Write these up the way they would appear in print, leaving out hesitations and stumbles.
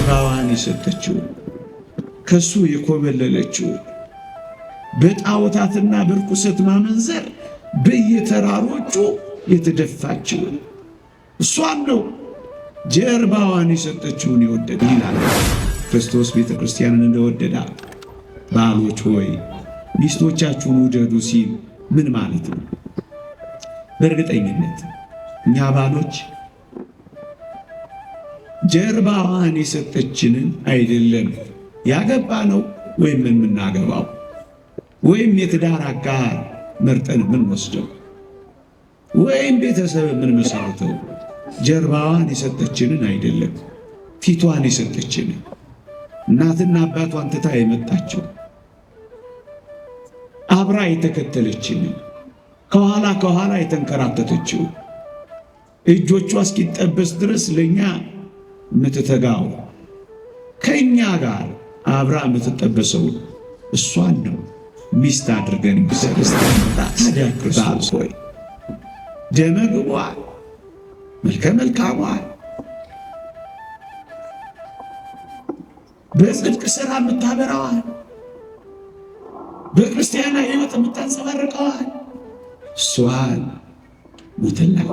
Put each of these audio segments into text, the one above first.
ጀርባዋን የሰጠችው ከሱ የኮበለለችው በጣዖታትና በርኩሰት ማመንዘር በየተራሮቹ የተደፋችው እሷን ነው። ጀርባዋን የሰጠችውን የወደደ ይላል ክርስቶስ ቤተ ክርስቲያንን እንደወደዳት። ባሎች ሆይ ሚስቶቻችሁን ውደዱ ሲል ምን ማለት ነው? በእርግጠኝነት እኛ ባሎች ጀርባዋን የሰጠችንን አይደለም ያገባ ነው ወይም የምናገባው ወይም የትዳር አጋር መርጠን የምንወስደው ወይም ቤተሰብ የምንመሰርተው ጀርባዋን የሰጠችንን አይደለም፣ ፊቷን የሰጠችንን እናትና አባቷን ትታ የመጣችው አብራ የተከተለችንን ከኋላ የተንከራተተችው እጆቿ እስኪጠበስ ድረስ ለኛ የምትተጋው ከኛ ጋር አብራ የምትጠበሰው እሷን ነው ሚስት አድርገን ታዲያ ክርስቶስ ሆይ ደመግቧል፣ መልከ መልካሟል፣ በጽድቅ ሥራ የምታበራዋል፣ በክርስቲያና ሕይወት የምታንጸባርቀዋል እሷን ሞተላት።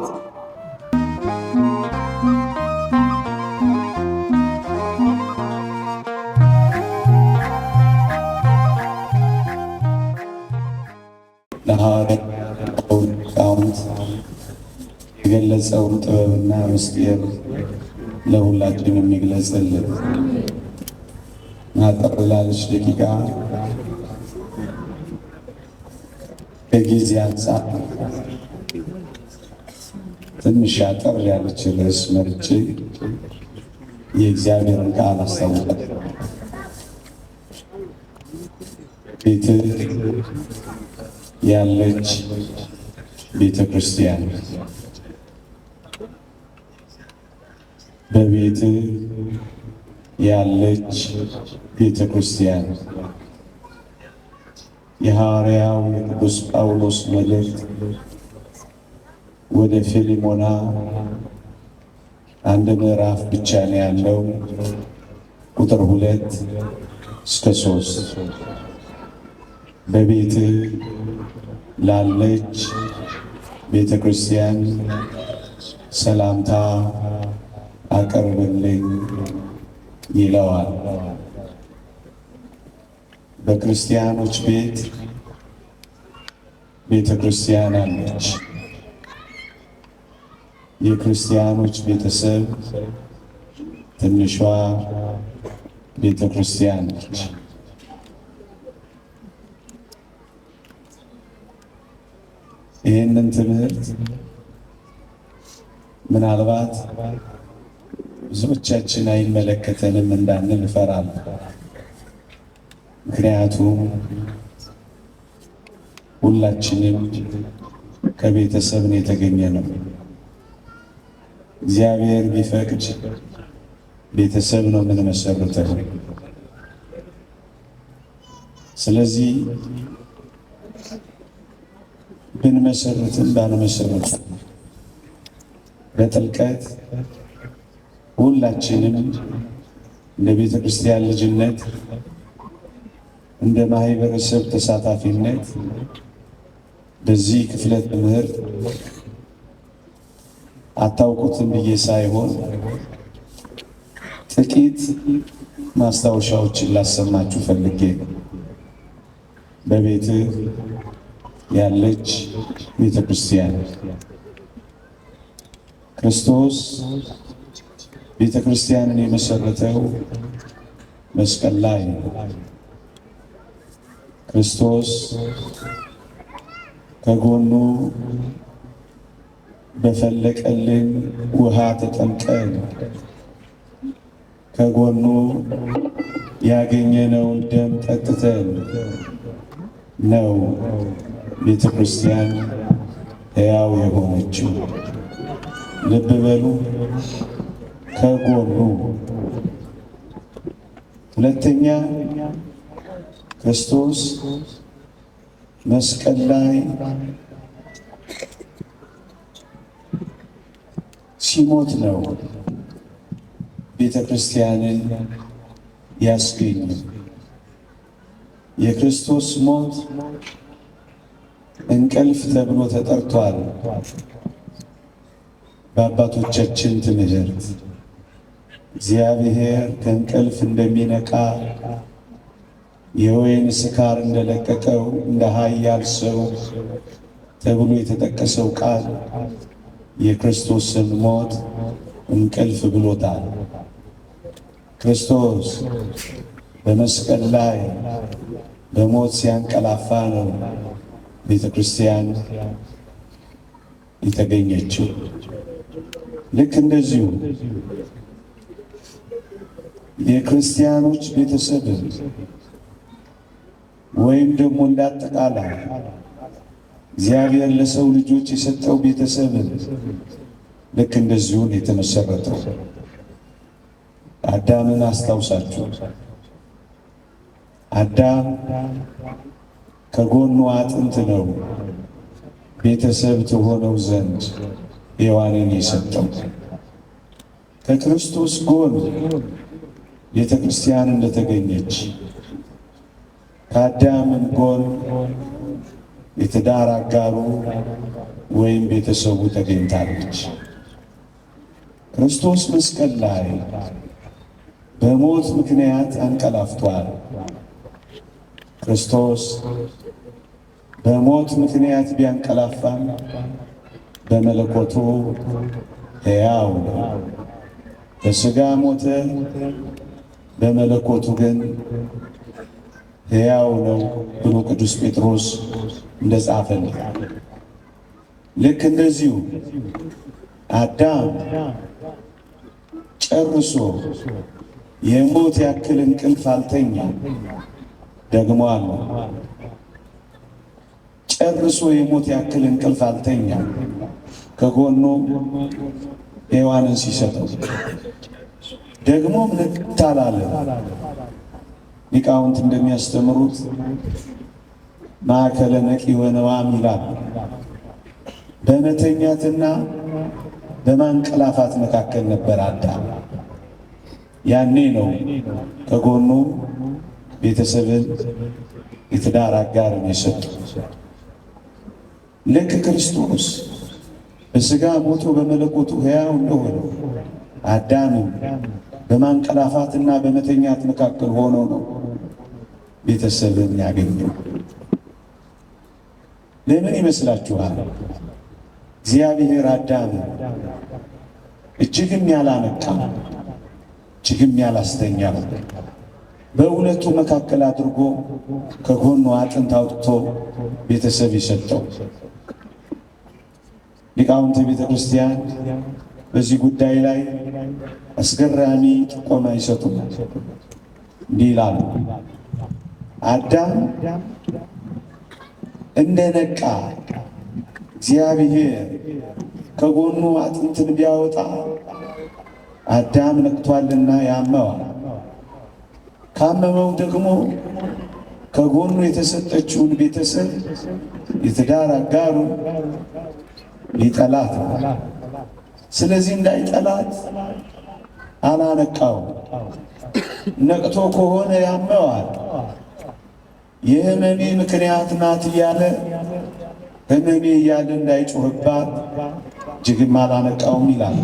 ለሐዋርያው ሊቃውንት የገለጸውን ጥበብና ምስጢር ለሁላችን የሚግለጽልን አጠር ላለች ደቂቃ ከጊዜ አንጻር ትንሽ አጠር ያለች ርዕስ መርጬ የእግዚአብሔርን ቃል አስታውቃለሁ። ቤትህ ያለች ቤተ ክርስቲያን፣ በቤትህ ያለች ቤተ ክርስቲያን የሐዋርያው የቅዱስ ጳውሎስ መልእክት ወደ ፊልሞና አንድ ምዕራፍ ብቻ ነው ያለው። ቁጥር 2 እስከ 3 በቤትህ ላለች ቤተ ክርስቲያን ሰላምታ አቅርብልኝ ይለዋል። በክርስቲያኖች ቤት ቤተ ክርስቲያን አለች። የክርስቲያኖች ቤተሰብ ትንሿ ቤተ ክርስቲያን ነች። ይህንን ትምህርት ምናልባት ብዙዎቻችን አይመለከተንም እንዳንል እፈራለሁ። ምክንያቱም ሁላችንም ከቤተሰብ ነው የተገኘ ነው። እግዚአብሔር ቢፈቅድ ቤተሰብ ነው የምንመሰርተው። ስለዚህ ብንመሰርትም ባንመሰርትም በጥልቀት ሁላችንም እንደ ቤተ ክርስቲያን ልጅነት እንደ ማህበረሰብ ተሳታፊነት በዚህ ክፍለ ትምህርት አታውቁትም ብዬ ሳይሆን ጥቂት ማስታወሻዎችን ላሰማችሁ ፈልጌ በቤትህ ያለች ቤተ ክርስቲያን ክርስቶስ ቤተ ክርስቲያንን የመሰረተው መስቀል ላይ ነው። ክርስቶስ ከጎኑ በፈለቀልን ውሃ ተጠምቀን ከጎኑ ያገኘነውን ደም ጠጥተን ነው ቤተ ክርስቲያን ሕያው የሆነችው። ልብ በሉ፣ ከጎኑ። ሁለተኛ ክርስቶስ መስቀል ላይ ሲሞት ነው ቤተ ክርስቲያንን ያስገኙ። የክርስቶስ ሞት እንቅልፍ ተብሎ ተጠርቷል። በአባቶቻችን ትምህርት እግዚአብሔር ከእንቅልፍ እንደሚነቃ የወይን ስካር እንደለቀቀው እንደ ኃያል ሰው ተብሎ የተጠቀሰው ቃል የክርስቶስን ሞት እንቅልፍ ብሎታል። ክርስቶስ በመስቀል ላይ በሞት ሲያንቀላፋ ነው ቤተ ክርስቲያን የተገኘችው። ልክ እንደዚሁ የክርስቲያኖች ቤተሰብ ወይም ደግሞ እንዳጠቃላይ እግዚአብሔር ለሰው ልጆች የሰጠው ቤተሰብ ልክ እንደዚሁ የተመሰረተው። አዳምን አስታውሳችሁ። አዳም ከጎኑ አጥንት ነው ቤተሰብ ትሆነው ዘንድ ሔዋንን የሰጠው። ከክርስቶስ ጎን ቤተ ክርስቲያን እንደተገኘች ከአዳምን ጎን የትዳር አጋሩ ወይም ቤተሰቡ ተገኝታለች። ክርስቶስ መስቀል ላይ በሞት ምክንያት አንቀላፍቷል። ክርስቶስ በሞት ምክንያት ቢያንቀላፋም በመለኮቱ ሕያው ነው። በሥጋ ሞተ፣ በመለኮቱ ግን ሕያው ነው ብሎ ቅዱስ ጴጥሮስ እንደጻፈልን ልክ እንደዚሁ አዳም ጨርሶ የሞት ያክል እንቅልፍ አልተኛም። ደግሞ አለ ጨርሶ የሞት ያክል እንቅልፍ አልተኛም። ከጎኑ ሔዋንን ሲሰጠው ደግሞም ንቅት አላለም። ሊቃውንት እንደሚያስተምሩት ማዕከለ ነቂ ወነዋም ይላል። በመተኛትና በማንቀላፋት መካከል ነበር አዳም። ያኔ ነው ከጎኑ ቤተሰብን የትዳር አጋርን የሰጠው። ልክ ክርስቶስ በሥጋ ሞቶ በመለኮቱ ሕያው እንደሆነ አዳምም በማንቀላፋትና በመተኛት መካከል ሆኖ ነው ቤተሰብን ያገኘው። ለምን ይመስላችኋል? እግዚአብሔር አዳምን እጅግም ያላነቃ እጅግም ያላስተኛ በሁለቱ መካከል አድርጎ ከጎኑ አጥንት አውጥቶ ቤተሰብ የሰጠው። ሊቃውንተ ቤተ ክርስቲያን በዚህ ጉዳይ ላይ አስገራሚ ጥቆማ ይሰጡናል። እንዲህ ይላሉ። አዳም እንደነቃ እግዚአብሔር ከጎኑ አጥንትን ቢያወጣ አዳም ነቅቷልና ያመዋል። ካመመው ደግሞ ከጎኑ የተሰጠችውን ቤተሰብ የትዳር አጋሩን ሊጠላት ነው። ስለዚህ እንዳይጠላት አላነቃው። ነቅቶ ከሆነ ያመዋል። የሕመሜ ምክንያት ናት እያለ ሕመሜ እያለ እንዳይጮህባት እጅግም አላነቃውም ይላል።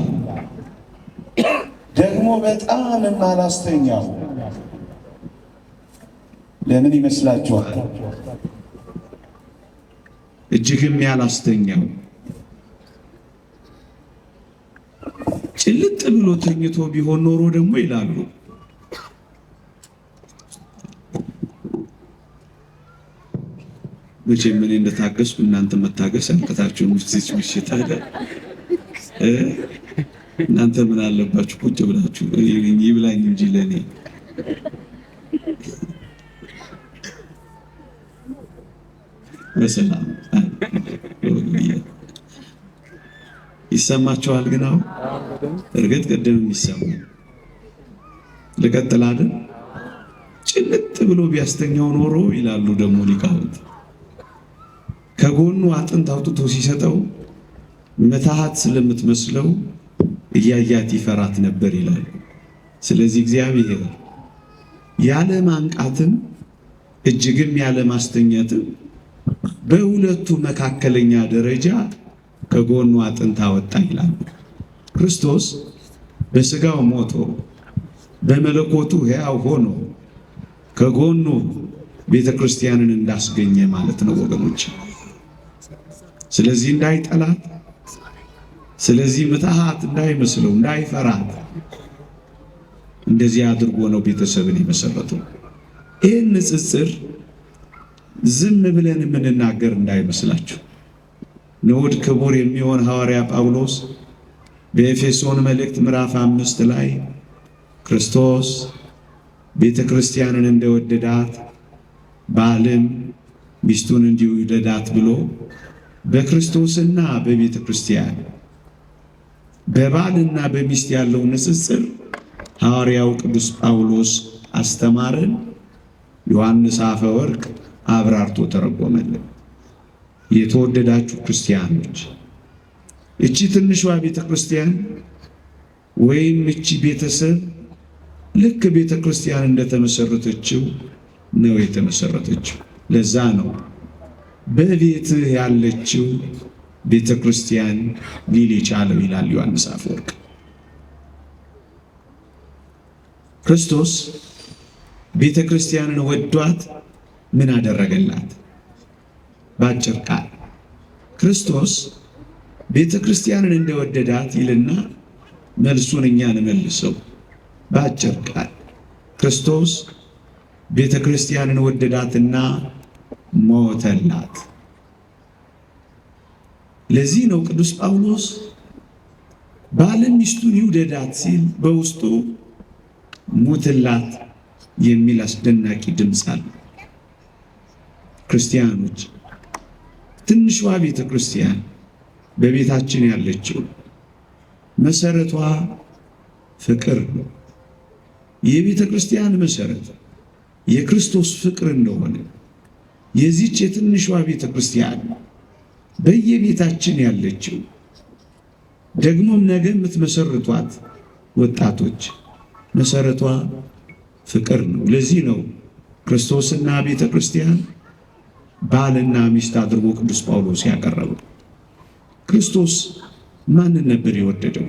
ደግሞ በጣምም አላስተኛው። ለምን ይመስላችኋል? እጅግም ያላስተኛው ጭልጥ ብሎ ተኝቶ ቢሆን ኖሮ ደግሞ ይላሉ መቼም ምን እንደታገስኩ እናንተ መታገስ አንቀታችሁ ምሽት ምሽት አለ። እናንተ ምን አለባችሁ ቁጭ ብላችሁ ይብላኝ እንጂ ለኔ በሰላም ይሰማችኋል። ግን አሁን እርግጥ ቅድም ይሰማል። ልቀጥል አይደል? ጭልጥ ብሎ ቢያስተኛው ኖሮ ይላሉ ደግሞ ሊቃውንት ከጎኑ አጥንት አውጥቶ ሲሰጠው መታሃት ስለምትመስለው እያያት ይፈራት ነበር ይላሉ። ስለዚህ እግዚአብሔር ያለ ማንቃትም እጅግም ያለ ማስተኛትም በሁለቱ መካከለኛ ደረጃ ከጎኑ አጥንት አወጣ ይላል። ክርስቶስ በሥጋው ሞቶ በመለኮቱ ሕያው ሆኖ ከጎኑ ቤተ ክርስቲያንን እንዳስገኘ ማለት ነው ወገኖች። ስለዚህ እንዳይጠላት፣ ስለዚህ ምትሃት እንዳይመስለው፣ እንዳይፈራት እንደዚህ አድርጎ ነው ቤተሰብን የመሰረተው። ይህን ንጽጽር ዝም ብለን የምንናገር እንዳይመስላችሁ። ንዑድ ክቡር የሚሆን ሐዋርያ ጳውሎስ በኤፌሶን መልእክት ምዕራፍ 5 ላይ ክርስቶስ ቤተ ክርስቲያንን እንደወደዳት ባልም ሚስቱን እንዲሁ ይውደዳት ብሎ በክርስቶስና በቤተ ክርስቲያን በባልና በሚስት ያለው ንጽጽር ሐዋርያው ቅዱስ ጳውሎስ አስተማረን። ዮሐንስ አፈወርቅ አብራርቶ ተረጎመልን። የተወደዳችሁ ክርስቲያኖች እቺ ትንሿ ቤተ ክርስቲያን ወይም እቺ ቤተሰብ ልክ ቤተ ክርስቲያን እንደተመሰረተችው ነው የተመሰረተችው። ለዛ ነው በቤትህ ያለችው ቤተ ክርስቲያን ሊል የቻለው ይላል ዮሐንስ አፈወርቅ። ክርስቶስ ቤተ ክርስቲያንን ወዷት ምን አደረገላት? ባጭር ቃል ክርስቶስ ቤተ ክርስቲያንን እንደወደዳት ይልና መልሱን እኛን መልሰው። ባጭር ቃል ክርስቶስ ቤተ ክርስቲያንን ወደዳትና ሞተላት። ለዚህ ነው ቅዱስ ጳውሎስ ባልን ሚስቱን ይውደዳት ሲል በውስጡ ሞተላት የሚል አስደናቂ ድምፅ አለ። ክርስቲያኖች ትንሿ ቤተ ክርስቲያን በቤታችን ያለችው መሰረቷ ፍቅር ነው። የቤተ ክርስቲያን መሰረት የክርስቶስ ፍቅር እንደሆነ የዚች የትንሿ ቤተ ክርስቲያን በየቤታችን ያለችው ደግሞም ነገ የምትመሰርቷት ወጣቶች መሰረቷ ፍቅር ነው። ለዚህ ነው ክርስቶስና ቤተ ክርስቲያን ባልና ሚስት አድርጎ ቅዱስ ጳውሎስ ያቀረበው። ክርስቶስ ማንን ነበር የወደደው?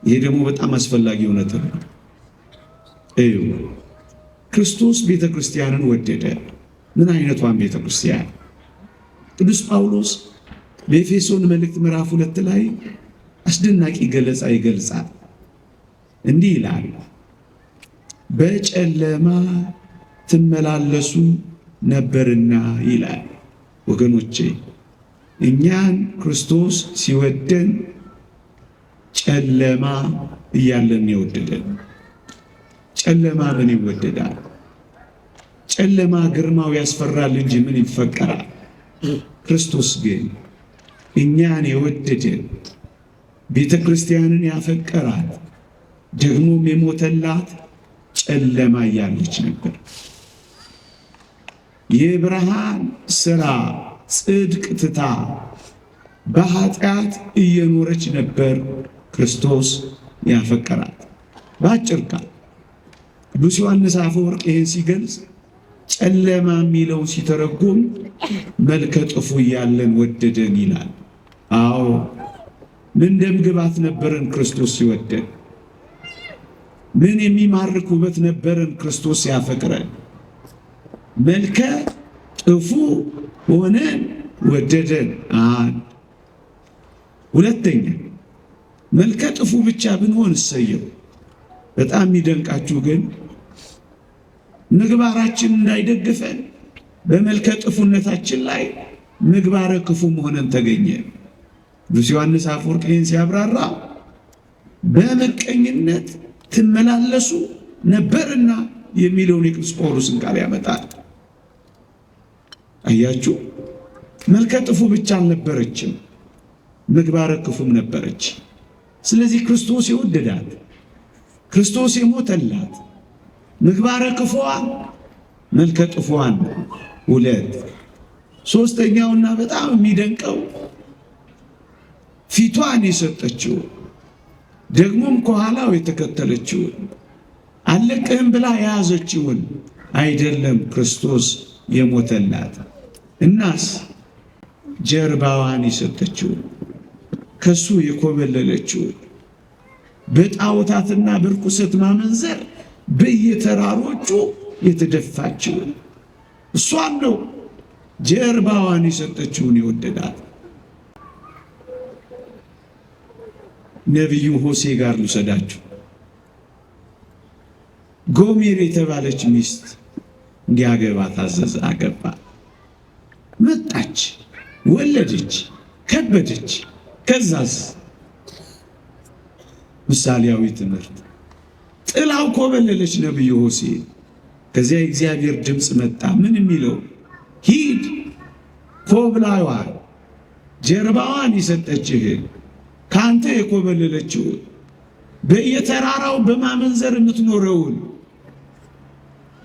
ይሄ ደግሞ በጣም አስፈላጊ እውነት ነው። እዩ፣ ክርስቶስ ቤተ ክርስቲያንን ወደደ። ምን አይነቷን ቤተ ክርስቲያን? ቅዱስ ጳውሎስ በኤፌሶን መልእክት ምዕራፍ 2 ላይ አስደናቂ ገለጻ ይገልጻል። እንዲህ ይላል፣ በጨለማ ትመላለሱ ነበርና ይላል። ወገኖቼ እኛን ክርስቶስ ሲወደን ጨለማ እያለን የወደደን። ጨለማ ምን ይወደዳል? ጨለማ ግርማው ያስፈራል እንጂ ምን ይፈቀራል? ክርስቶስ ግን እኛን የወደደን ቤተ ክርስቲያንን ያፈቀራት ደግሞም የሞተላት ጨለማ እያለች ነበር። የብርሃን ሥራ ጽድቅ ትታ በኃጢአት እየኖረች ነበር ክርስቶስ ያፈቀራት። በአጭር ቃል ቅዱስ ዮሐንስ አፈወርቅ ይህን ሲገልጽ ጨለማ የሚለው ሲተረጎም መልከ ጥፉ እያለን ወደደን ይላል። አዎ ምን ደም ግባት ነበረን ክርስቶስ ሲወደን። ምን የሚማርክ ውበት ነበረን ክርስቶስ ያፈቅረን። መልከ ጥፉ ሆነን ወደደን። አንድ ሁለተኛ መልከ ጥፉ ብቻ ብንሆን እሰየው። በጣም የሚደንቃችሁ ግን ምግባራችን እንዳይደግፈን በመልከ ጥፉነታችን ላይ ምግባረ ክፉም ሆነን ተገኘ። ቅዱስ ዮሐንስ አፈወርቅ ይህን ሲያብራራ በመቀኝነት ትመላለሱ ነበርና የሚለውን የቅዱስ ጳውሎስን ቃል ያመጣል። አያችሁ፣ መልከ ጥፉ ብቻ አልነበረችም፣ ምግባረ ክፉም ነበረች። ስለዚህ ክርስቶስ የወደዳት ክርስቶስ የሞተላት ምግባረ ክፉዋን መልከ ጥፉዋን ሁለት። ሶስተኛውና በጣም የሚደንቀው ፊቷን የሰጠችው ደግሞም ከኋላው የተከተለችውን አለቅህም ብላ የያዘችውን አይደለም ክርስቶስ የሞተላት። እናስ ጀርባዋን የሰጠችውን ከሱ የኮበለለችውን በጣዖታትና በርኩሰት ማመንዘር በየተራሮቹ የተደፋችውን እሷን ነው ጀርባዋን የሰጠችውን የወደዳት። ነቢዩ ሆሴዕ ጋር ልውሰዳችሁ። ጎሜር የተባለች ሚስት እንዲያገባ ታዘዘ። አገባ። መጣች፣ ወለደች፣ ከበደች። ከዛስ ምሳሌያዊ ትምህርት ጥላው ኮበለለች ነቢዩ ሆሴዕ። ከዚያ የእግዚአብሔር ድምፅ መጣ። ምን የሚለው? ሂድ ኮብላዋን ጀርባዋን የሰጠችህን ከአንተ የኮበለለችውን በየተራራው በማመንዘር የምትኖረውን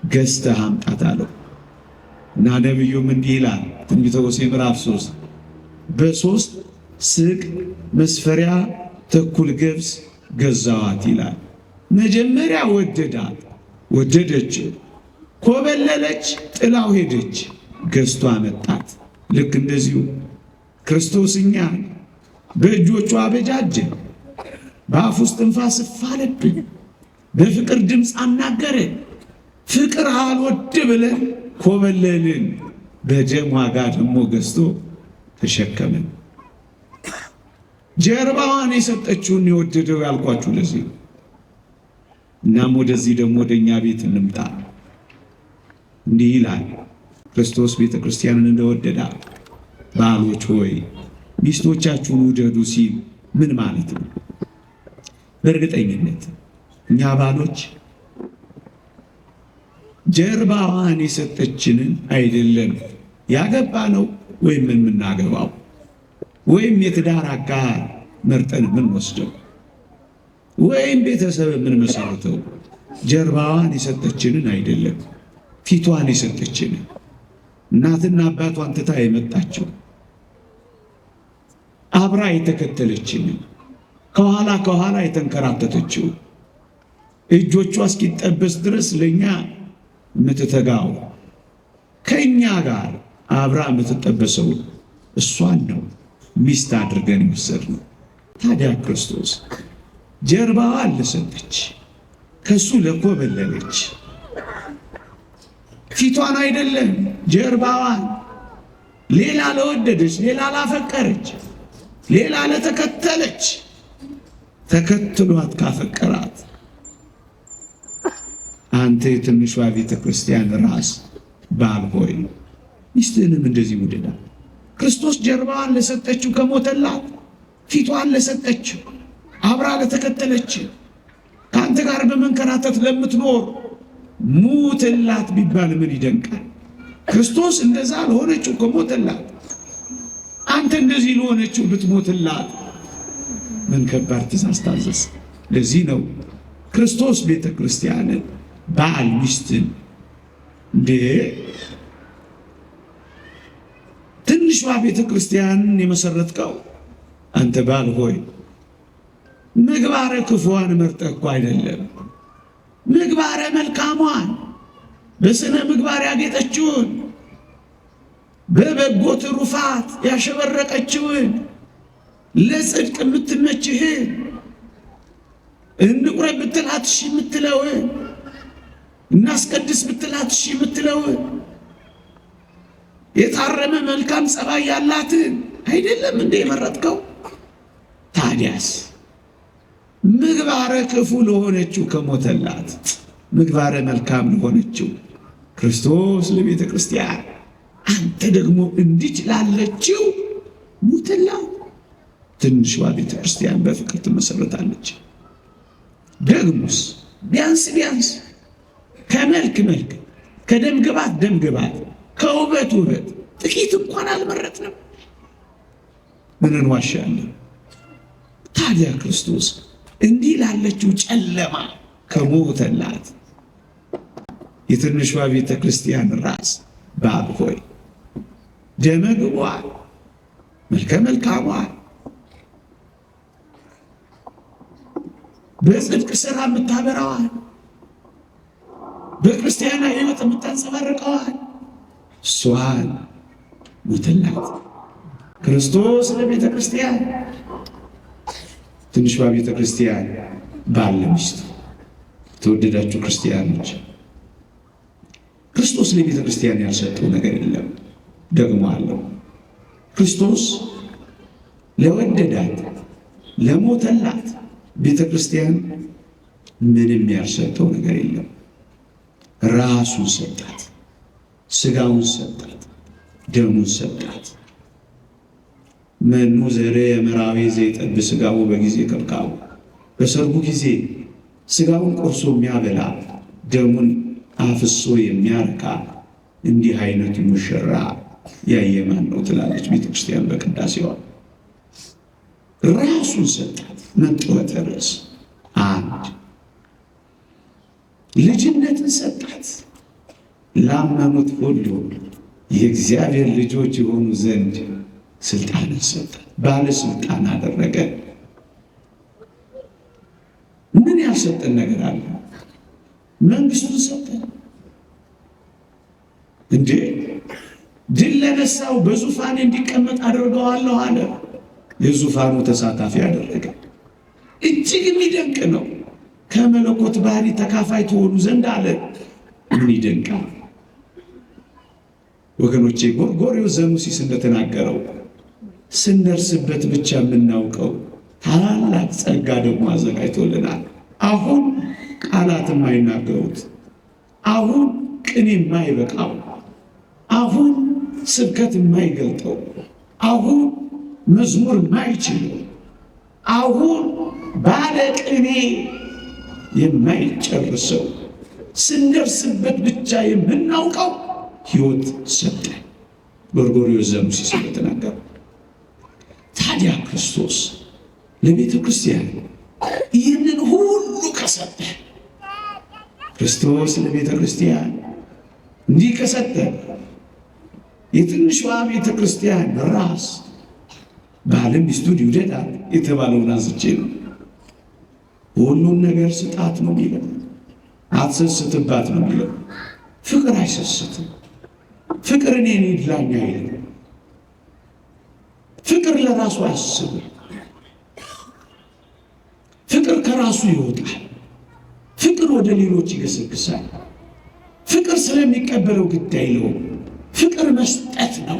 ገዝተህ አምጣት አለው እና ነቢዩም እንዲህ ይላል ትንቢተ ሆሴዕ ምዕራፍ 3 በ3 ስቅ መስፈሪያ ተኩል ገብስ ገዛዋት ይላል። መጀመሪያ ወደዳት፣ ወደደችው፣ ኮበለለች፣ ጥላው ሄደች፣ ገዝቶ አመጣት። ልክ እንደዚሁ ክርስቶስ እኛን በእጆቹ አበጃጀን፣ በአፉ ውስጥ እንፋስ እፍ አለብን፣ በፍቅር ድምፅ አናገረን። ፍቅር አልወድ ብለን ኮበለልን፣ በደም ዋጋ ደግሞ ገዝቶ ተሸከመን። ጀርባዋን የሰጠችውን የወደደው ያልኳችሁ ለዚህ። እናም ወደዚህ ደግሞ ወደኛ ቤት እንምጣ። እንዲህ ይላል ክርስቶስ ቤተ ክርስቲያንን እንደወደዳት፣ ባሎች ሆይ ሚስቶቻችሁን ውደዱ ሲል ምን ማለት ነው? በእርግጠኝነት እኛ ባሎች ጀርባዋን የሰጠችንን አይደለም ያገባ ነው ወይም የምናገባው ወይም የትዳር አጋር መርጠን የምንወስደው ወይም ቤተሰብ የምንመሰርተው ጀርባዋን የሰጠችንን አይደለም፣ ፊቷን የሰጠችንን እናትና አባቷን ትታ የመጣችው አብራ የተከተለችንን ከኋላ የተንከራተተችው እጆቿ እስኪጠበስ ድረስ ለኛ የምትተጋው ከኛ ጋር አብራ የምትጠበሰው እሷን ነው ሚስት አድርገን የወሰድነው። ታዲያ ክርስቶስ ጀርባዋን ለሰጠች፣ ከሱ ለኮበለለች፣ ፊቷን አይደለም ጀርባዋን፣ ሌላ ለወደደች፣ ሌላ ላፈቀረች፣ ሌላ ለተከተለች፣ ተከትሏት ካፈቀራት አንተ የትንሿ ቤተ ክርስቲያን ራስ ባል ሆይ ሚስትህንም እንደዚህ ውደዳት። ክርስቶስ ጀርባዋን ለሰጠችው ከሞተላት፣ ፊቷን ለሰጠችው፣ አብራ ለተከተለች፣ ከአንተ ጋር በመንከራተት ለምትኖር ሙትላት ቢባል ምን ይደንቃል? ክርስቶስ እንደዛ ለሆነችው ከሞተላት፣ አንተ እንደዚህ ለሆነችው ብትሞትላት ምን ከባድ ትእዛዝ ታዘዝ። ለዚህ ነው ክርስቶስ ቤተ ክርስቲያንን ባል ሚስትን እንዴ ትንሿ ቤተ ክርስቲያንን የመሰረትከው አንተ ባል ሆይ ምግባረ ክፉዋን መርጠህ እኮ አይደለም፣ ምግባረ መልካሟን በስነ ምግባር ያጌጠችውን በበጎ ትሩፋት ያሸበረቀችውን ለጽድቅ የምትመችህን እንቁረብ ብትላት እሺ የምትለውን እናስቀድስ ብትላት እሺ የምትለውን የታረመ መልካም ጸባይ ያላትን አይደለም እንደ የመረጥከው? ታዲያስ ምግባረ ክፉ ለሆነችው ከሞተላት፣ ምግባረ መልካም ለሆነችው ክርስቶስ ለቤተ ክርስቲያን አንተ ደግሞ እንዲች ላለችው ሙትላት። ትንሿ ቤተ ክርስቲያን በፍቅር ትመሰረታለች። ደግሞስ ቢያንስ ከመልክ መልክ፣ ከደም ግባት ደም ግባት፣ ከውበት ውበት ጥቂት እንኳን አልመረጥንም። ምን እንዋሻለን? ታዲያ ክርስቶስ እንዲህ ላለችው ጨለማ ከሞተላት የትንሿ ቤተ ክርስቲያን ራስ ባል ሆይ ደመ ግቧል፣ መልከ መልካሟል፣ በጽድቅ ሥራ የምታበራዋል፣ በክርስቲያናዊ ሕይወት የምታንጸባርቀዋል እሷን ሞተላት። ክርስቶስ ለቤተ ክርስቲያን ትንሿ ቤተ ክርስቲያን ባል ለሚስቱ። የተወደዳችሁ ክርስቲያኖች ክርስቶስ ለቤተ ክርስቲያን ያልሰጠው ነገር የለም። ደግሞ አለው። ክርስቶስ ለወደዳት ለሞተላት ቤተ ክርስቲያን ምንም ያልሰጠው ነገር የለም። ራሱን ሰጣት፣ ሥጋውን ሰጣት፣ ደሙን ሰጣት። መኑ ዘርየ መራዊ ዘይጠብ ሥጋው በጊዜ ከብካቡ። በሰርጉ ጊዜ ሥጋውን ቆርሶ የሚያበላ ደሙን አፍሶ የሚያረካ እንዲህ አይነቱ ሙሽራ ያየ ማን ነው ትላለች ቤተ ክርስቲያን በቅዳሴዋ። ራሱን ሰጣት። መጥወተ ርዕስ አንድ ልጅነትን ሰጣት። ላመኑት ሁሉ የእግዚአብሔር ልጆች የሆኑ ዘንድ ስልጣንን ሰጣት። ባለስልጣን አደረገ። ምን ያልሰጠን ነገር አለ? መንግስቱን ሰጠን እንዴ! ድል ለነሳው በዙፋን እንዲቀመጥ አድርገዋለሁ አለ። የዙፋኑ ተሳታፊ አደረገ። እጅግ የሚደንቅ ነው። ከመለኮት ባህሪ ተካፋይ ትሆኑ ዘንድ አለ። ምን ይደንቃል ወገኖቼ! ጎርጎርዮስ ዘኑሲስ እንደተናገረው ስንደርስበት ብቻ የምናውቀው ታላላቅ ጸጋ ደግሞ አዘጋጅቶልናል። አሁን ቃላት የማይናገሩት፣ አሁን ቅኔ የማይበቃው፣ አሁን ስብከት የማይገልጠው፣ አሁን መዝሙር የማይችለው፣ አሁን ባለ ቅኔ የማይጨርሰው ስንደርስበት ብቻ የምናውቀው ሕይወት ሰጠ። ጎርጎርዮስ ዘኑሲስ እንደተናገረው ታዲያ ክርስቶስ ለቤተ ክርስቲያን ይህንን ሁሉ ከሰጠ፣ ክርስቶስ ለቤተ ክርስቲያን እንዲህ ከሰጠ፣ የትንሿ ቤተ ክርስቲያን ራስ ባለም ሚስቱን ይውደዳል የተባለውን አንስቼ ነው። ሁሉን ነገር ስጣት ነው የሚለው፣ አትሰስትባት ነው የሚለው። ፍቅር አይሰስትም። ፍቅር እኔን ይድላኝ አይልም። ፍቅር ለራሱ አያስብም። ፍቅር ከራሱ ይወጣል። ፍቅር ወደ ሌሎች ይገሰግሳል። ፍቅር ስለሚቀበለው ግድ አይለውም። ፍቅር መስጠት ነው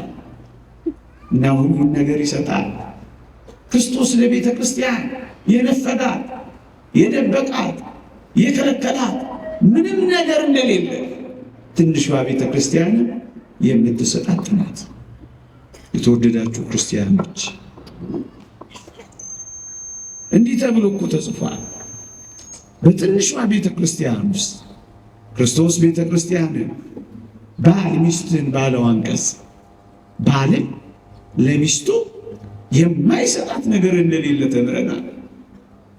እና ሁሉን ነገር ይሰጣል። ክርስቶስ ለቤተ ክርስቲያን የነፈጋት፣ የደበቃት፣ የከለከላት ምንም ነገር እንደሌለ ትንሿ ቤተ ክርስቲያን የምትሰጣት ናት። የተወደዳችሁ ክርስቲያኖች እንዲህ ተብሎ እኮ ተጽፏል። በትንሿ ቤተ ክርስቲያን ውስጥ ክርስቶስ ቤተ ክርስቲያንን ባል ሚስትን ባለው አንቀጽ ባልን ለሚስቱ የማይሰጣት ነገር እንደሌለ ተምረናል።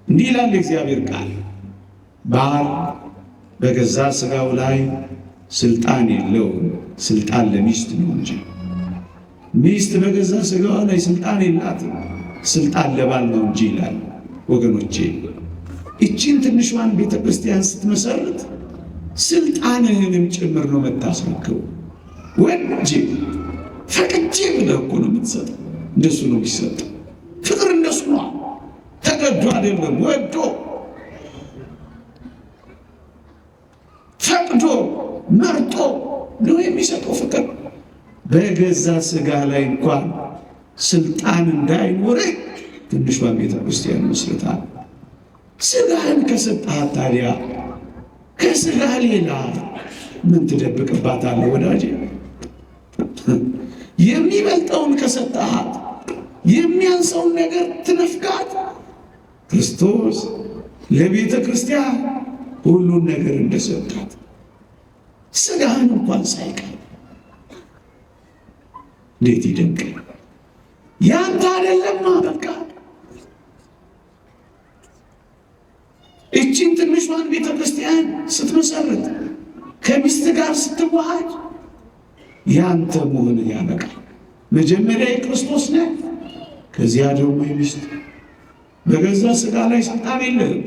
እንዲህ ይላል እግዚአብሔር ቃል፣ ባል በገዛ ሥጋው ላይ ስልጣን የለውም፣ ስልጣን ለሚስት ነው እንጂ። ሚስት በገዛ ሥጋዋ ላይ ስልጣን የላትም፣ ስልጣን ለባል ነው እንጂ ይላል። ወገኖቼ እቺን ትንሿን ቤተ ክርስቲያን ስትመሰርት ስልጣንህንም ጭምር ነው የምታስረክበው። ወንጄ ፈቅጄ ብለህ እኮ ነው የምትሰጠው። እንደሱ ነው የሚሰጠው። ፍቅር እንደሱ ነው። ተገዶ አይደለም፣ ወዶ ፈቅዶ መርጦ ነው የሚሰጠው ፍቅር። በገዛ ሥጋ ላይ እንኳን ስልጣን እንዳይኖርህ ትንሿን ቤተ ክርስቲያን መስርታል። ሥጋህን ከሰጠሃት ታዲያ ከሥጋህ ሌላ ምን ትደብቅባታለህ ወዳጄ? የሚበልጠውን ከሰጠሃት የሚያንሰውን ነገር ትነፍጋት። ክርስቶስ ለቤተ ክርስቲያን ሁሉን ነገር እንደሰጣት ሥጋህን እንኳን ሳይቀር እንዴት ይደንቃል! ያንተ አይደለማ በቃ። እቺን ትንሿን ቤተ ክርስቲያን ስትመሰርት ከሚስት ጋር ስትዋሃድ ያንተ መሆን ያበቃል። መጀመሪያ የክርስቶስ ነህ፣ ከዚያ ደግሞ የሚስት። በገዛ ሥጋ ላይ ስልጣን የለህም።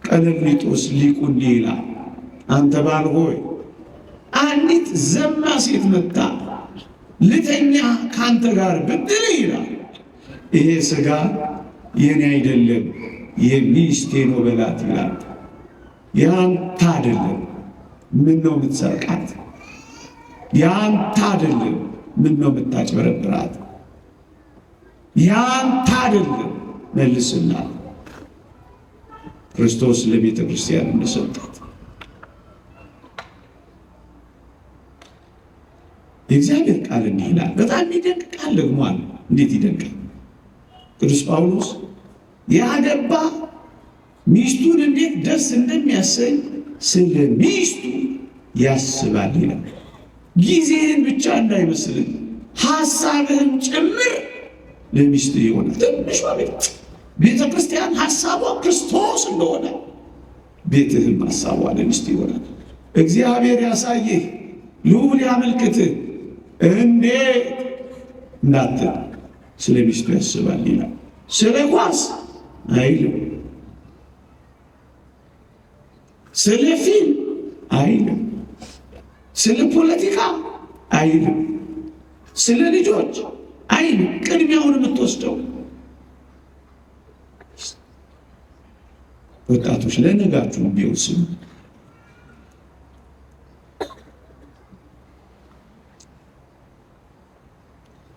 ቀለምኒጦስ ሊቁ እንዲህ ይላል፣ አንተ ባል ሆይ አንዲት ዘማ ሴት መጣ ልተኛ ካንተ ጋር ብትል ይላል፣ ይሄ ሥጋ የኔ አይደለም የሚስቴ ነው በላት ይላል። ያንተ አይደለም ምን ነው የምትሰርቃት? ያንተ አይደለም ምን ነው የምታጭበረብራት? ያንተ አይደለም መልስላት። ክርስቶስ ለቤተ ክርስቲያን እንደሰጣት የእግዚአብሔር ቃል እንዲህ ይላል። በጣም የሚደንቅ ቃል ደግሞ አለ። እንዴት ይደንቃል! ቅዱስ ጳውሎስ ያገባ ሚስቱን እንዴት ደስ እንደሚያሰኝ ስለ ሚስቱ ያስባል ይላል። ጊዜህን ብቻ እንዳይመስልን ሐሳብህን ጭምር ለሚስት ይሆናል። ትንሿ ቤተ ክርስቲያን ሐሳቧ ክርስቶስ እንደሆነ ቤትህም ሐሳቧ ለሚስት ይሆናል። እግዚአብሔር ያሳይህ፣ ልዑል ያመልክትህ እንዴት እንዳትል ስለ ሚስቱ ያስባል ይላል። ስለ ኳስ አይልም፣ ስለ ፊልም አይልም፣ ስለ ፖለቲካ አይልም፣ ስለ ልጆች አይልም። ቅድሚያውን የምትወስደው ወጣቶች ለነጋችሁ ቢወስኑ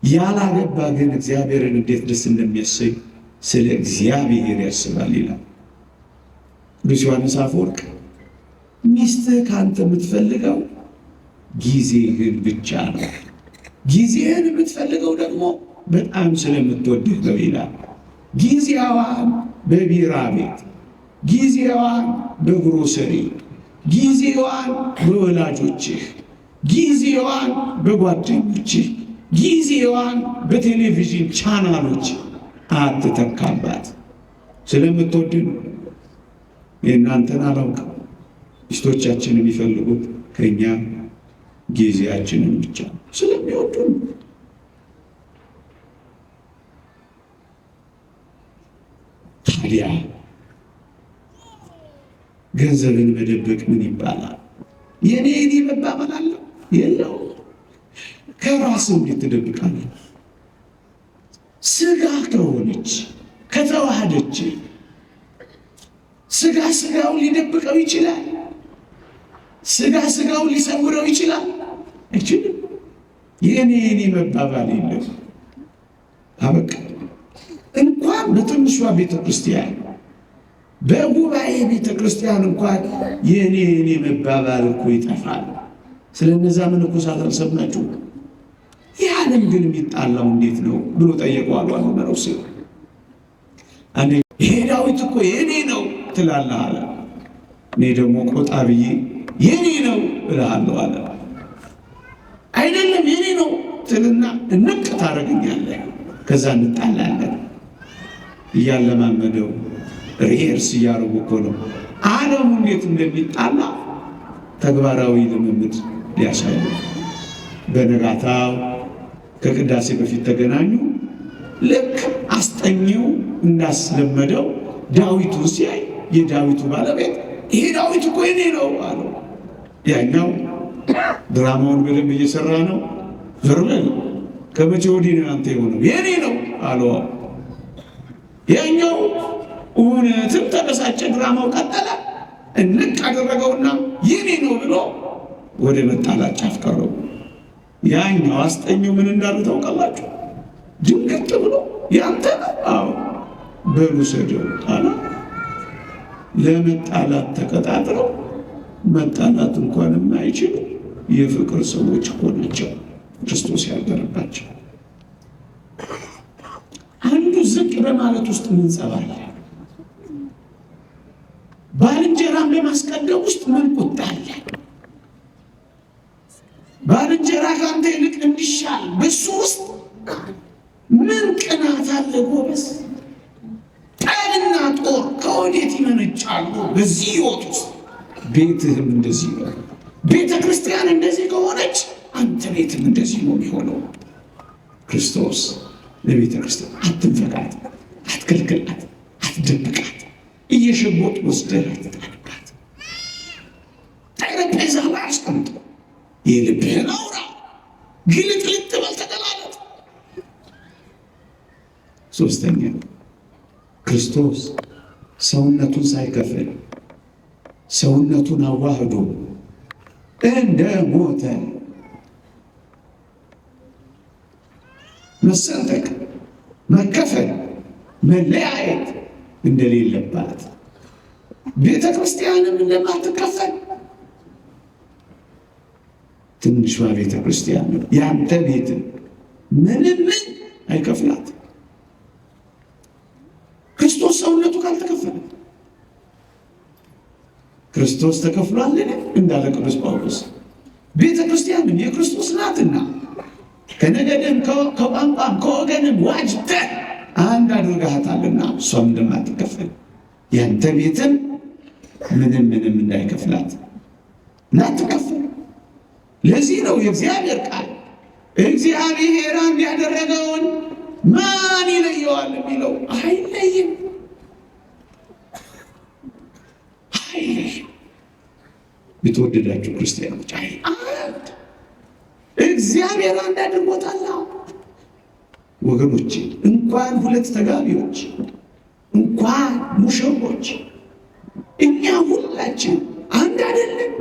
ያላገባ ግን እግዚአብሔርን እንዴት ደስ እንደሚያሰኝ ስለ እግዚአብሔር ያስባል ይላል ቅዱስ ዮሐንስ አፈወርቅ። ሚስትህ ከአንተ የምትፈልገው ጊዜህን ብቻ ነው። ጊዜህን የምትፈልገው ደግሞ በጣም ስለምትወድህ ነው ይላል። ጊዜዋን በቢራ ቤት፣ ጊዜዋን በግሮሰሪ፣ ጊዜዋን በወላጆችህ፣ ጊዜዋን በጓደኞችህ፣ ጊዜዋን በቴሌቪዥን ቻናሎች አትተካባት። ስለምትወድ ነው። የእናንተን አላውቅም። ሚስቶቻችን የሚፈልጉት ከእኛ ጊዜያችንን ብቻ ስለሚወዱ ነው። ታዲያ ገንዘብን መደበቅ ምን ይባላል? የኔ መባባል አለው የለው? ከራስ እንዴት ትደብቃለህ? ስጋ ከሆነች ከተዋሃደች ስጋ ስጋውን ሊደብቀው ይችላል። ስጋ ስጋውን ሊሰውረው ይችላል። አይችልም። የኔ መባባል የለም። አበቃ። እንኳን በትንሿ ቤተ ክርስቲያን በጉባኤ ቤተ ክርስቲያን እንኳን የኔ መባባል እኮ ይጠፋል። ስለነዛ መነኮሳት አልሰማችሁ? ያንም ግን የሚጣላው እንዴት ነው ብሎ ጠየቀው አሉ አንዱ መነኩሴ። አንዴ ይሄ ዳዊት እኮ የኔ ነው ትላለህ አለ። እኔ ደግሞ ቆጣ ብዬ የኔ ነው እልሃለሁ አለ። አይደለም የኔ ነው ትልና እንቅ ታደርገኛለህ፣ ከዛ እንጣላለን። እያለማመደው ሪሄርስ እያደረጉ እኮ ነው ዓለሙ እንዴት እንደሚጣላ ተግባራዊ ልምምድ ሊያሳዩ። በነጋታው ከቅዳሴ በፊት ተገናኙ። ልክ አስጠኚው እንዳስለመደው ዳዊቱን ሲያይ የዳዊቱ ባለቤት ይሄ ዳዊት እኮ የኔ ነው አለው። ያኛው ድራማውን በደንብ እየሰራ ነው። ዘርበል ከመቼ ወዲህ ነው አንተ የሆነው? የኔ ነው አለው። ያኛው እውነትም ተበሳጨ። ድራማው ቀጠለ። እንቅ አደረገውና የኔ ነው ብሎ ወደ መጣላት ጫፍ ቀረቡ። ያኛው አስጠኘው ምን እንዳሉ ታውቃላችሁ? ድንገት ብሎ ያንተ ነው? አዎ በሉ ሰደው አለ። ለመጣላት ተቀጣጥረው መጣላት እንኳን የማይችሉ የፍቅር ሰዎች እኮ ናቸው ክርስቶስ ያደረባቸው። አንዱ ዝቅ በማለት ውስጥ ምን ጸባይ፣ ባልንጀራን በማስቀደም ውስጥ ምን ቁጣ አለ? ባልንጀራ ከአንተ ይልቅ እንዲሻል በሱ ውስጥ ምን ቅናት አለ ጎበዝ? ጠብና ጦር ከወዴት ይመነጫሉ? በዚህ ሕይወት ውስጥ ቤትህም እንደዚህ ነው። ቤተ ክርስቲያን እንደዚህ ከሆነች አንተ ቤትም እንደዚህ ነው የሚሆነው። ክርስቶስ ለቤተ ክርስቲያን አትንፈቃት፣ አትከልክላት፣ አትደብቃት። እየሸጎጥ ወስደህ አትጣልባት። ጠረጴዛ ላይ አስቀምጦ የልብህን አውራ፣ ግልጥልጥ በል፣ ተገላለጥ። ሶስተኛ ክርስቶስ ሰውነቱን ሳይከፍል ሰውነቱን አዋህዶ እንደ ሞተ መሰንጠቅ፣ መከፈል፣ መለያየት እንደሌለባት ቤተ ክርስቲያንም እንደማትከፈል ትንሿ ቤተ ክርስቲያን ነው። ያንተ ቤት ምንም አይከፍላት። ክርስቶስ ሰውነቱ ካልተከፈለ ክርስቶስ ተከፍሏልን እንዳለ ቅዱስ ጳውሎስ ቤተ ክርስቲያንም የክርስቶስ ናትና ከነገድም ከቋንቋም ከወገንም ዋጅተህ አንድ አድርጋታልና እሷም እንደማትከፈል ያንተ ቤትም ምንም እንዳይከፍላት እንዳትከፈል። ለዚህ ነው የእግዚአብሔር ቃል እግዚአብሔር አንድ ያደረገውን ማን ይለየዋል የሚለው። አይለይም። የተወደዳችሁ ክርስቲያኖች አንድ እግዚአብሔር አንድ አድርጎታል። ወገኖቼ እንኳን ሁለት ተጋቢዎች እንኳን ሙሽሮች እኛ ሁላችን አንድ አይደለም።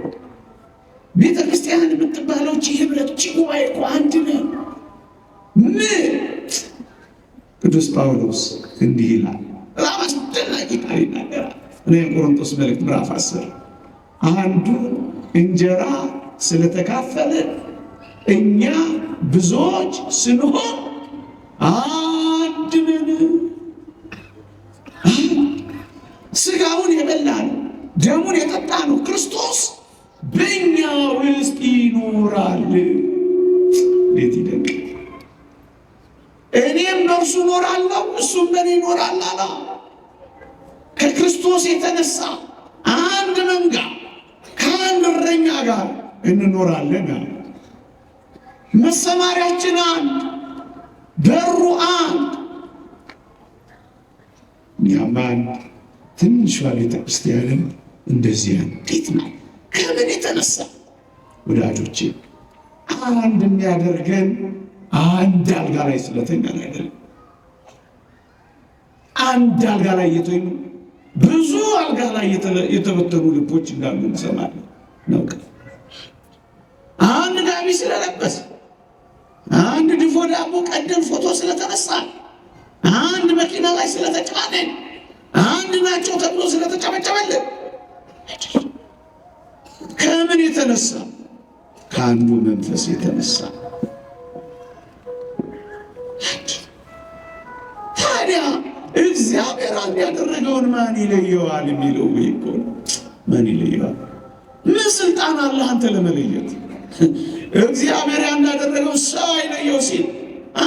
ቤተ ክርስቲያን የምትባለው ህብረት ጉባኤ እኮ አንድ ነው። ቅዱስ ጳውሎስ እንዲህ ይላል። በጣም አስደናቂ ቃል ይናገራል። የቆሮንቶስ መልእክት ምዕራፍ 10 አንዱ እንጀራ ስለተካፈለ እኛ ብዙዎች ስንሆን አንድ ነን። ስጋውን የበላ ነው ደሙን የጠጣ ነው ክርስቶስ በእኛ ውስጥ ይኖራል። እንዴት ይደንቅ! እኔም በእርሱ እኖራለሁ እሱም በእኔ ይኖራል አለ። ከክርስቶስ የተነሳ አንድ መንጋ ከአንድ እረኛ ጋር እንኖራለን። መሰማሪያችን አንድ፣ በሩ አንድ። እኛም አንድ። ትንሿ ቤተ ክርስቲያንም እንደዚህ አንዲት ናት። ከምን የተነሳ ወዳጆቼ? አንድ የሚያደርገን አንድ አልጋ ላይ ስለተኛን አይደለም። አንድ አልጋ ላይ የተኙ ብዙ አልጋ ላይ የተበተኑ ልቦች እንዳሉ እንሰማለን ነው። አንድ ጋቢ ስለለበስ፣ አንድ ድፎ ዳቦ ቀደም ፎቶ ስለተነሳ፣ አንድ መኪና ላይ ስለተጫነን፣ አንድ ናቸው ተብሎ ስለተጨበጨበልን ከምን የተነሳ? ከአንዱ መንፈስ የተነሳ። ታዲያ እግዚአብሔር አንድ ያደረገውን ማን ይለየዋል የሚለው እኮ ማን ይለየዋል? ምን ስልጣን አለ አንተ ለመለየት? እግዚአብሔር አንድ ያደረገው ሰው አይለየው ሲል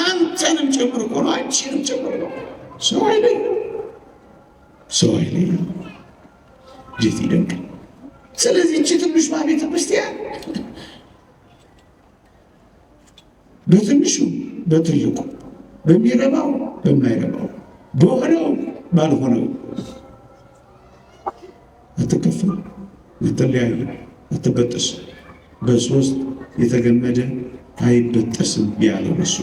አንተንም ጭምር እኮ ነው፣ አንቺንም ጭምር ነው። ሰው አይለየው፣ ሰው አይለየው። እንዴት ይደንቃል! ስለዚህ እቺ ትንሿ ቤተ ክርስቲያን በትንሹ በትልቁ በሚረባው በማይረባው በሆነው ባልሆነው አትከፈል፣ አትለያዩ፣ አትበጠስ። በሶስት የተገመደ አይበጠስም ያለው እሱ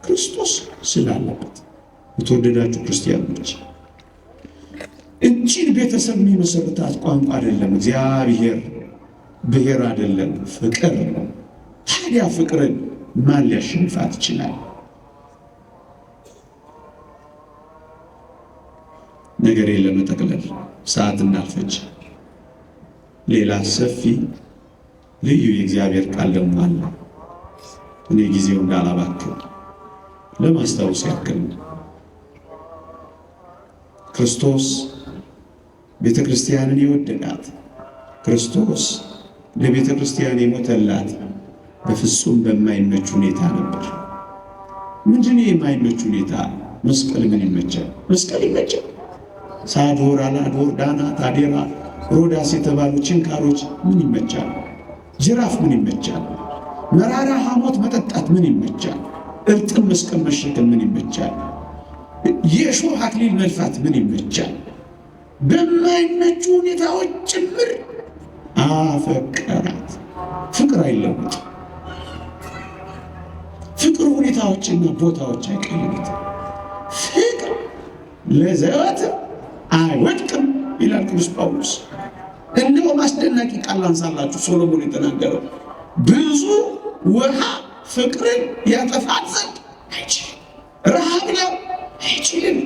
ክርስቶስ ስላለበት። የተወደዳችሁ ክርስቲያኖች እቺን ቤተሰብ የሚመሰርታት ቋንቋ አይደለም እግዚአብሔር፣ ብሔር አይደለም፣ ፍቅር ነው። ታዲያ ፍቅርን ማን ሊያሸንፋት ይችላል? ነገሬን ለመጠቅለል ሰዓት እንዳልፈጅ ሌላ ሰፊ ልዩ የእግዚአብሔር ቃል ደግሞ አለ። እኔ ጊዜው እንዳላባክን ለማስታወስ ያክል ክርስቶስ ቤተ ክርስቲያንን የወደዳት፣ ክርስቶስ ለቤተ ክርስቲያን የሞተላት በፍጹም በማይመች ሁኔታ ነበር። ምንድን የማይመች ሁኔታ? መስቀል ምን ይመቻል? መስቀል ይመቻል። ሳዶር፣ አላዶር፣ ዳናት፣ አዴራ፣ ሮዳስ የተባሉ ችንካሮች ምን ይመቻል? ጅራፍ ምን ይመቻል? መራራ ሐሞት መጠጣት ምን ይመቻል? እርጥብ መስቀል መሸከም ምን ይመቻል? የእሾህ አክሊል መልፋት ምን ይመቻል? በማይመቹ ሁኔታዎች ጭምር አፈቀራት። ፍቅር አይለወጥም። ፍቅር ሁኔታዎችና ቦታዎች አይቀይሩትም። ፍቅር ለዘወትር አይወድቅም ይላል ቅዱስ ጳውሎስ። እንደውም አስደናቂ ቃል አንሳላችሁ ሶሎሞን የተናገረው ብዙ ውሃ ፍቅርን ያጠፋት ዘንድ አይችልም። ረሃብ ነው አይችልም።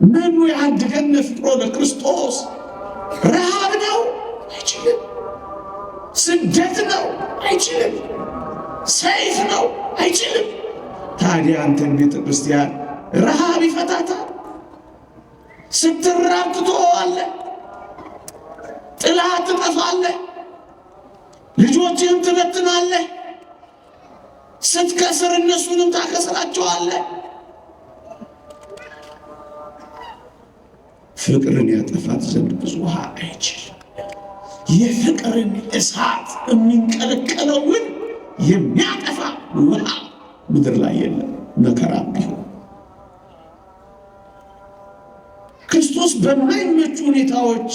መኑ ያድገነ ፍቅሮ ለክርስቶስ። ረሃብ ነው አይችልም። ስደት ነው አይችልም። ሰይፍ ነው አይችልም። ታዲያ አንተን ቤተ ክርስቲያን ረሃብ ይፈታታል። ስትራብ ትተወዋለህ፣ ጥላ ትጠፋለህ፣ ልጆችህን ትበትናለህ፣ ስትከስር እነሱንም ታከስራቸዋለህ። ፍቅርን ያጠፋት ዘንድ ብዙ ውሃ አይችልም። የፍቅርን እሳት የሚንቀለቀለውን የሚያጠፋ ውሃ ምድር ላይ የለም፣ መከራም ቢሆን። ክርስቶስ በማይመቹ ሁኔታዎች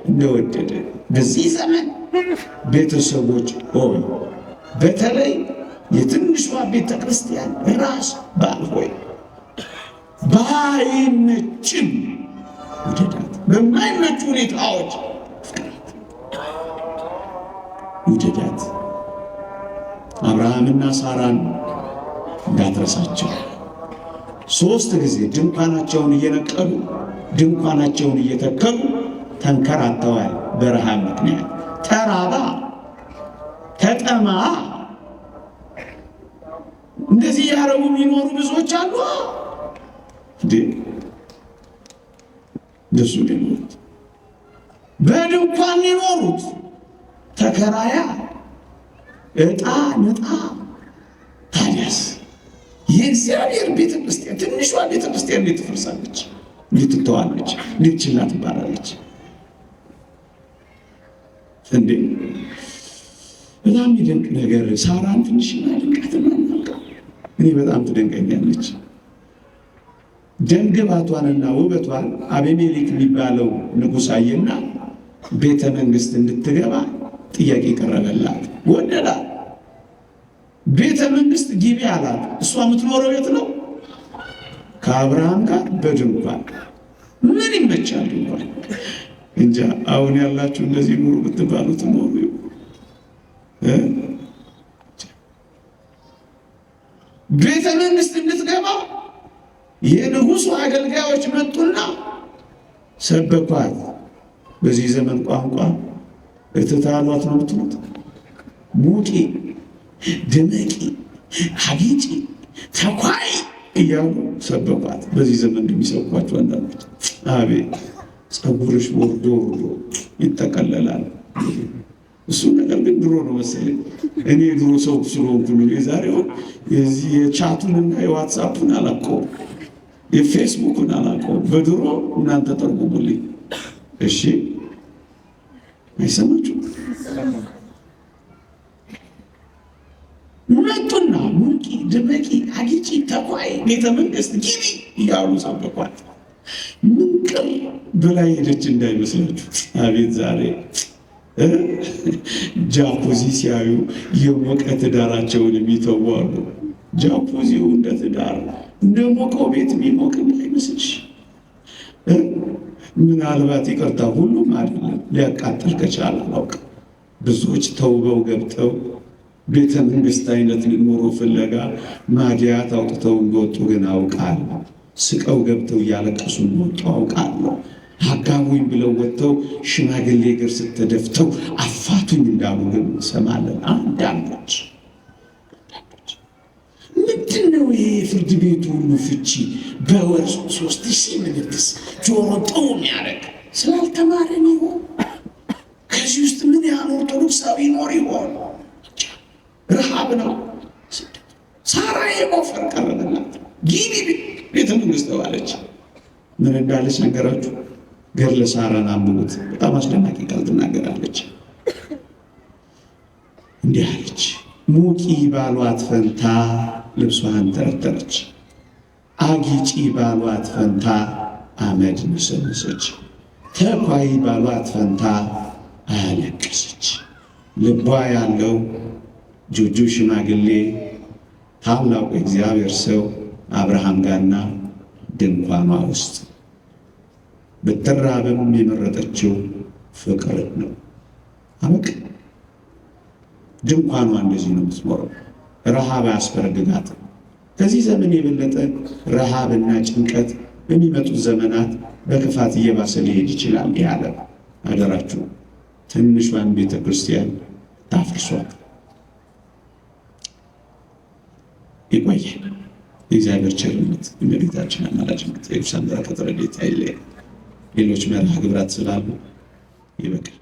እንደወደደ በዚህ ዘመን ቤተሰቦች ሆይ፣ በተለይ የትንሿ ቤተ ክርስቲያን ራስ ባል ሆይ ባይመችም ውደዳት። በማይመቹ ሁኔታዎች ፍቅራት፣ ውደዳት። አብርሃምና ሳራን እንዳትረሳቸው። 3 ጊዜ ድንኳናቸውን እየነቀሉ ድንኳናቸውን እየተከሉ ተንከራተዋል። በረሃብ ምክንያት ተራባ፣ ተጠማ። እንደዚህ ያረቡ የሚኖሩ ብዙዎች አሉ። እንደሱ ሊኖሩት በድንኳን ሊኖሩት ተከራያ ዕጣ ንጣ። ታዲያስ የእግዚአብሔር ቤተ ክርስቲያን ትንሿ ቤተ ክርስቲያን እንዴት ትፈርሳለች? እንዴት ትተዋለች? እንዴት ችላ ትባላለች? እንዴ በጣም ይደንቅ ነገር። ሳራን ትንሽ ድንቃትና እኔ በጣም ትደንቀኛለች። ደምግባቷንና ውበቷን አቤሜሌክ የሚባለው ንጉሥ አየና ቤተ መንግሥት እንድትገባ ጥያቄ ቀረበላት። ወደዳት። ቤተ መንግሥት ግቢ አላት። እሷ የምትኖረው የት ነው? ከአብርሃም ጋር በድንኳን። ምን ይመቻል ድንኳን? እንጃ። አሁን ያላችሁ እንደዚህ ኑሩ ብትባሉት ኖሩ። ቤተ መንግሥት እንድትገባ የንጉሡ አገልጋዮች መጡና ሰበኳት። በዚህ ዘመን ቋንቋ እትታሏት ነው የምትሉት። ሙቂ፣ ድመቂ፣ አጊጪ፣ ተኳይ እያሉ ሰበኳት። በዚህ ዘመን እንደሚሰብኳቸው አንዳንዶች አቤት ፀጉርሽ ወርዶ ወርዶ ይጠቀለላል። እሱ ነገር ግን ድሮ ነው መሰለኝ። እኔ ድሮ ሰው ስለሆንኩ ነው። የዛሬውን የዚህ የቻቱንና የዋትሳፑን አላውቀውም፣ የፌስቡክን አላውቀውም። በድሮ እናንተ ተርጉሙልኝ እሺ። አይሰማችሁ? መጡና ሙቂ፣ ድመቂ፣ አጊጪ፣ ተኳይ፣ ቤተ መንግሥት ግቢ እያሉ ሰበኳት። ምን ቅር ብላ ሄደች እንዳይመስላችሁ። አቤት ዛሬ ጃኩዚ ሲያዩ የሞቀ ትዳራቸውን የሚተዋሉ። ጃኩዚው እንደ ትዳር እንደ ሞቀው ቤት የሚሞቅ እንዳይመስልሽ። ምናልባት ይቅርታ ሁሉም አይደለም፣ ሊያቃጥል ከቻለ አላውቅም። ብዙዎች ተውበው ገብተው ቤተ መንግሥት አይነት ኑሮ ፍለጋ ማዲያት አውጥተው እንደወጡ ግን አውቃለሁ። ስቀው ገብተው እያለቀሱ እንደወጡ አውቃለሁ። አጋቡኝ ብለው ወጥተው ሽማግሌ እግር ስተደፍተው አፋቱኝ እንዳሉ ግን እንሰማለን። አንዳንዶች ምንድን ነው ይሄ ፍርድ ቤቱ ሁሉ ፍቺ በወር 3000 ምንትስ ጆሮ ጠው የሚያደርግ ስላልተማረን ይሆን? ከዚህ ውስጥ ምን ያህል ኦርቶዶክሳዊ ይኖር ይሆን? ረሃብ ነው። ሳራ የሞፈር ቀረበላት። ግቢ ቤተ መንግሥት ተባለች። ምን እንዳለች ነገራችሁ? ገድለ ሳራን አንብቡት። በጣም አስደናቂ ቃል ትናገራለች። እንዲህ አለች። ሙቂ ባሏት ፈንታ ልብሷን ተረተረች፣ አጊጪ ባሏት ፈንታ አመድ ነሰነሰች። ተኳይ ባሏት ፈንታ አለቀሰች። ልቧ ያለው ጁጁ ሽማግሌ ታላቁ እግዚአብሔር ሰው አብርሃም ጋርና ድንኳኗ ውስጥ ብትራብም የመረጠችው ፍቅር ነው። አበቅ ድንኳኗ እንደዚህ ነው የምትኖረው። ረሃብ አያስበረግጋትም። ከዚህ ዘመን የበለጠ ረሃብና ጭንቀት በሚመጡት ዘመናት በክፋት እየባሰ ሊሄድ ይችላል። ያለ አደራችሁ ትንሿን ቤተ ክርስቲያን ታፍርሷት። ይቆየን። የእግዚአብሔር ቸርነት፣ የእመቤታችን አማላጅነት፣ የቅዱሳን በረከት ረድኤት አይለየን። ሌሎች መርሃ ግብራት ስላሉ ይበቃል።